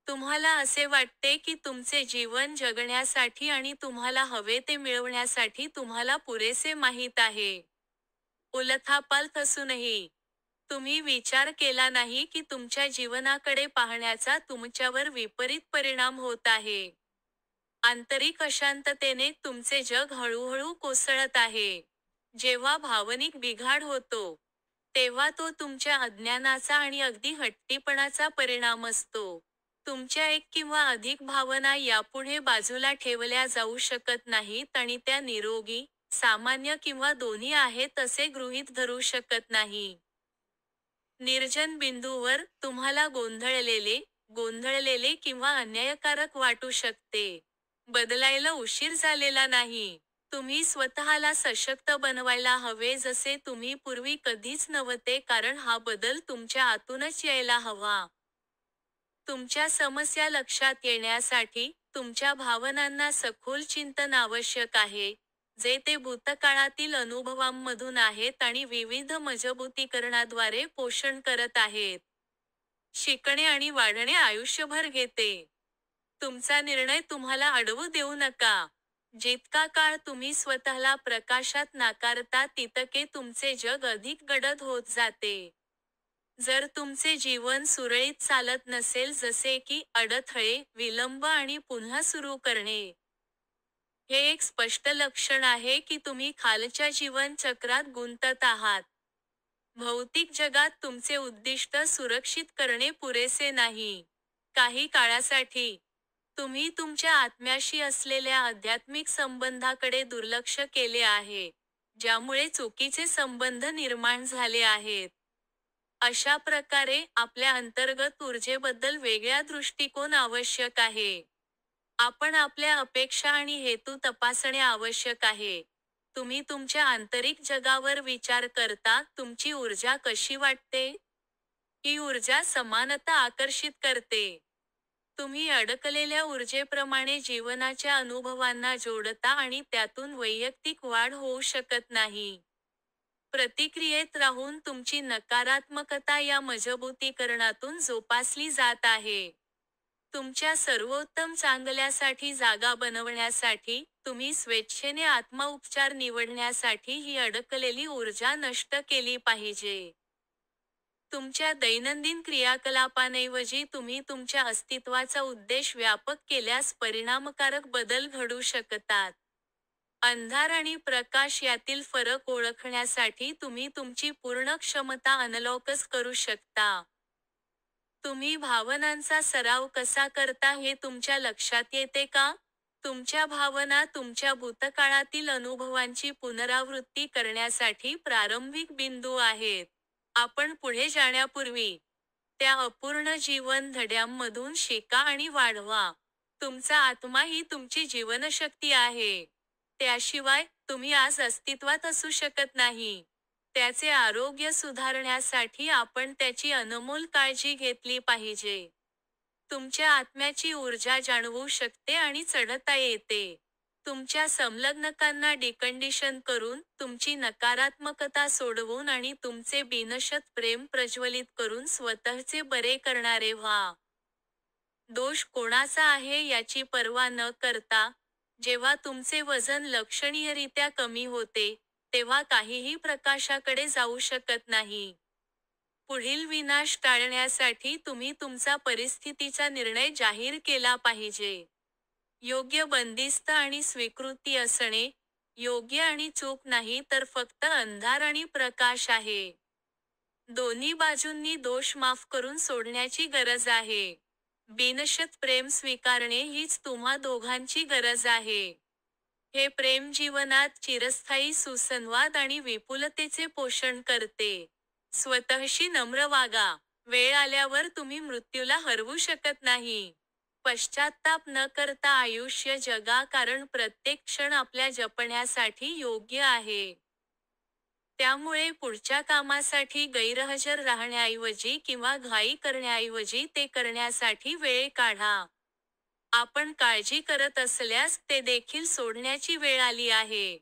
तुम्हाला असे वाटते की तुमचे जीवन जगण्यासाठी आणि तुम्हाला हवे ते मिळवण्यासाठी तुम्हाला पुरेसे माहीत आहे. उलथापालथ असूनही तुम्ही विचार केला नाही की तुमच्या जीवनाकडे पाहण्याचा तुमच्यावर विपरीत परिणाम होत आहे. आंतरिक अशांततेने तुमचे जग हळूहळू कोसळत आहे. जेव्हा भावनिक बिघाड होतो, तेव्हा तो तुमच्या अज्ञानाचा आणि अगदी हट्टीपणाचा परिणाम असतो. तुमच्या एक किंवा अधिक भावना यापुढे बाजूला ठेवल्या जाऊ शकत नाहीत आणि त्या निरोगी, सामान्य किंवा दोन्ही आहेत असे गृहीत धरू शकत नाही. निर्जन बिंदूवर तुम्हाला गोंधळलेले किंवा अन्यायकारक वाटू शकते. बदलायला उशीर झालेला नाही. तुम्ही स्वतःला सशक्त बनवायला हवे जसे तुम्ही पूर्वी कधीच नव्हते कारण हा बदल तुमच्या आतूनच यायला हवा. तुमच्या समस्या लक्षात येण्यासाठी, तुमच्या भावनांना सखोल चिंतन आवश्यक आहे, जे ते भूतकाळातील अनुभवांमधून आहेत आणि विविध मजबुतीकरणाद्वारे पोषण करत आहेत. शिकणे आणि वाढणे आयुष्यभर घेते. तुमचा निर्णय तुम्हाला अडवू देऊ नका. जितका काळ तुम्ही स्वतःला प्रकाशात नाकारता तितके तुमचे जग अधिक गडद होत जाते. जर तुमचे जीवन सुरळीत चालत नसेल जसे की अडथळे, विलंब आणि पुन्हा सुरू करणे, हे एक स्पष्ट लक्षण आहे की तुम्ही खालच्या जीवन चक्रात गुंतत आहात. भौतिक जगात तुमचे उद्दिष्ट सुरक्षित करणे पुरेसे नाही. काही काळासाठी, तुम्ही तुमच्या आत्म्याशी असलेल्या आध्यात्मिक संबंधाकडे दुर्लक्ष केले आहे, ज्यामुळे चुकीचे संबंध निर्माण झाले आहेत. अशा प्रकारे, आपल्या अंतर्गत ऊर्जेबद्दल वेगळा दृष्टिकोन आवश्यक आहे. आपण आपल्या अपेक्षा आणि हेतू तपासणे आवश्यक आहे. तुम्ही तुमच्या आंतरिक जगावर विचार करता, तुमची ऊर्जा कशी वाटते? ही ऊर्जा समानता आकर्षित करते. तुम्ही अडकलेल्या ऊर्जेप्रमाणे जीवनाच्या अनुभवांना जोडता आणि त्यातून वैयक्तिक वाढ होऊ शकत नाही. प्रतिक्रियेत राहून तुमची नकारात्मकता या मजबुतीकरणातून जोपासली जात आहे. तुमच्या सर्वोत्तम चांगल्यासाठी जागा बनवण्यासाठी, तुम्ही स्वेच्छेने आत्मउपचार निवडण्यासाठी ही अडकलेली ऊर्जा नष्ट केली पाहिजे. तुमच्या दैनंदिन क्रियाकलापांऐवजी तुम्ही तुमच्या अस्तित्वाचा उद्देश व्यापक केल्यास परिणामकारक बदल घडू शकतात. अंधार आणि प्रकाश यातील फरक ओळखण्यासाठी तुम्ही तुमची पूर्ण क्षमता अनलॉकच करू शकता. तुम्ही भावनांचा सराव कसा करता हे तुमच्या लक्षात येते का? तुमच्या भावना तुमच्या भूतकाळातील अनुभवांची पुनरावृत्ती करण्यासाठी प्रारंभिक बिंदू आहेत. आपण पुढे जाण्यापूर्वी, त्या अपूर्ण जीवन धड्यांमधून शिका आणि वाढवा. तुमचा आत्मा ही तुमची जीवनशक्ती आहे. त्याशिवाय, तुम्ही आज अस्तित्वात असू शकत नाही. त्याचे आरोग्य सुधारण्यासाठी आपण त्याची अनमोल काळजी घेतली पाहिजे. तुमच्या आत्म्याची ऊर्जा जाणवू शकते आणि चढता येते. तुमच्या संलग्नकांना डिकंडिशन करून, तुमची नकारात्मकता सोडवून आणि तुमचे बिनशर्त प्रेम प्रज्वलित करून स्वतःचे बरे करणारे व्हा. दोष कोणाचा आहे याची पर्वा न करता, जेव्हा तुमचे वजन लक्षणीयरित्या कमी होते, तेव्हा काहीही प्रकाशाकडे जाऊ शकत नाही. पुढील विनाश टाळण्यासाठी तुम्ही तुमचा परिस्थितीचा निर्णय जाहीर केला पाहिजे. योग्य बंदिस्त आणि स्वीकृती असणे, योग्य आणि चूक नाही तर फक्त अंधार आणि प्रकाश आहे. दोन्ही बाजूंनी दोष माफ करून सोडण्याची गरज आहे. बिनशर्त प्रेम स्वीकारणे हीच तुम्हा दोघांची गरज आहे. हे प्रेम जीवनात चिरस्थायी सुसंवाद आणि विपुलतेचे पोषण करते. स्वतःशी नम्र वागा. वेळ आल्यावर तुम्ही मृत्यूला हरवू शकत नाही. पश्चात्ताप न करता आयुष्य जगा कारण प्रत्येक क्षण आपल्या जपण्यासाठी योग्य आहे. त्यामुळे पुढच्या कामासाठी गैरहजर राहण्याऐवजी किंवा घाई करण्याऐवजी ते करण्यासाठी वेळ काढा. आपण काळजी करत असल्यास ते देखील सोडण्याची वेळ आली आहे.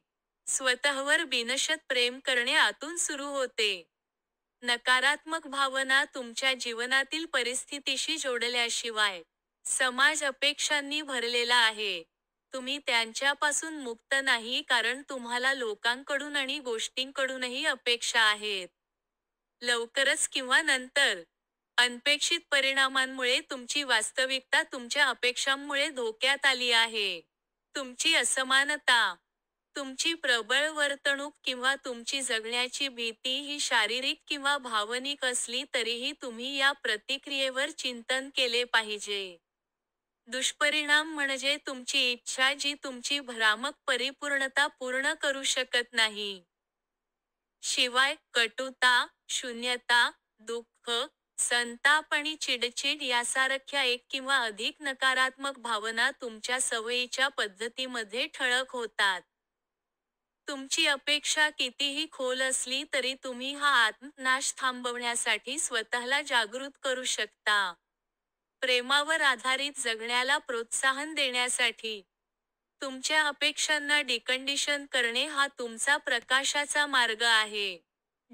स्वतःवर बिनशर्त प्रेम करणे आतून सुरू होते. नकारात्मक भावना तुमच्या जीवनातील परिस्थितीशी जोडल्याशिवाय, समाज अपेक्षांनी भरलेला आहे. तुम्ही त्यांच्यापासून मुक्त नाही कारण तुम्हाला लोकांकडून आणि गोष्टींकडूनही अपेक्षा आहेत. लवकरच किंवा नंतर. अनपेक्षित परिणामांमुळे तुमची वास्तविकता तुमच्या अपेक्षांमुळे धोक्यात आली आहे. तुमची असमानता, तुमची प्रबळ वर्तणूक किंवा तुमची जगण्याची भीती ही शारीरिक किंवा भावनिक असली तरीही तुम्ही या प्रतिक्रियेवर चिंतन केले पाहिजे. दुष्परिणाम म्हणजे तुमची इच्छा जी तुमची भ्रामक परिपूर्णता पूर्ण करू शकत नाही. शिवाय, कटुता, शून्यता, दुःख, संताप आणि चिडचिड यासारख्या एक किंवा अधिक नकारात्मक भावना तुमच्या सवयीच्या पद्धतीमध्ये ठळक होतात. तुमची अपेक्षा कितीही खोल असली तरी तुम्ही हा आत्मनाश थांबवण्यासाठी स्वतःला जागृत करू शकता. प्रेमावर आधारित जगण्याला प्रोत्साहन देण्यासाठी तुमच्या अपेक्षांना डिकंडिशन करणे हा तुमचा प्रकाशाचा मार्ग आहे.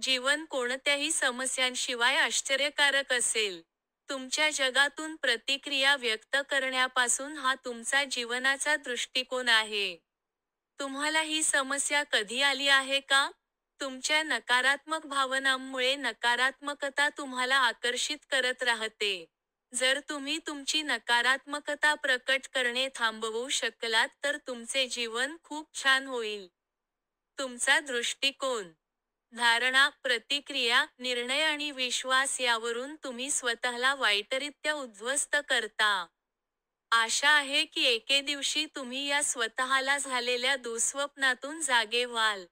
जीवन कोणत्याही समस्यांशिवाय आश्चर्यकारक असेल. तुमच्या जगातून प्रतिक्रिया व्यक्त करण्यापासून हा तुमचा जीवनाचा दृष्टिकोन आहे. तुम्हाला ही समस्या कधी आली आहे का? तुमच्या नकारात्मक भावनांमुळे नकारात्मकता तुम्हाला आकर्षित करत राहते. जर तुम्ही तुमची नकारात्मकता प्रकट करणे थांबवू शकलात तर तुमचे जीवन खूप छान होईल. तुमचा दृष्टिकोन, धारणा, प्रतिक्रिया, निर्णय आणि विश्वास यावरून तुम्ही स्वतःला वाईटरित्या उद्ध्वस्त करता. आशा आहे की एके दिवशी तुम्ही या स्वतःला झालेल्या दुःस्वप्नातून जागे व्हाल.